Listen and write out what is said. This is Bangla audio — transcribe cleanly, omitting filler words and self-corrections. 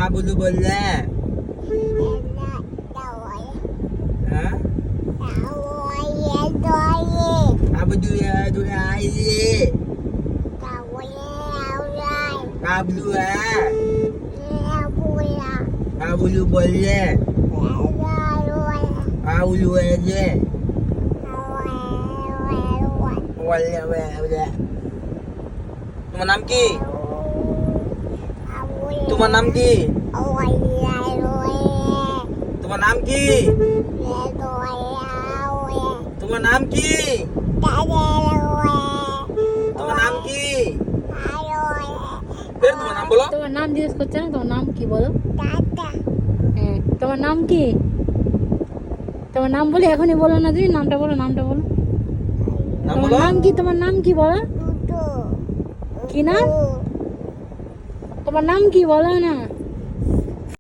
আবুলু বললে হ্যাঁ আবুলু আইলে আবুলু আবুলু বললে আবুলু এলে তোমার নাম কি? তোমার নাম কি? তোমার নাম কি? তোমার নাম কি? তোমার নাম কি? তোমার নাম বলো। তোমার নাম জিজ্ঞেস করছে না, তোমার নাম কি বলো? হ্যাঁ, তোমার নাম কি? তোমার নাম বলে এখনই বলো না, তুমি নামটা বলো, নামটা বলো। তোমার নাম কি? তোমার নাম কি বলো? কি নাম? তোমার নাম কি বলো না?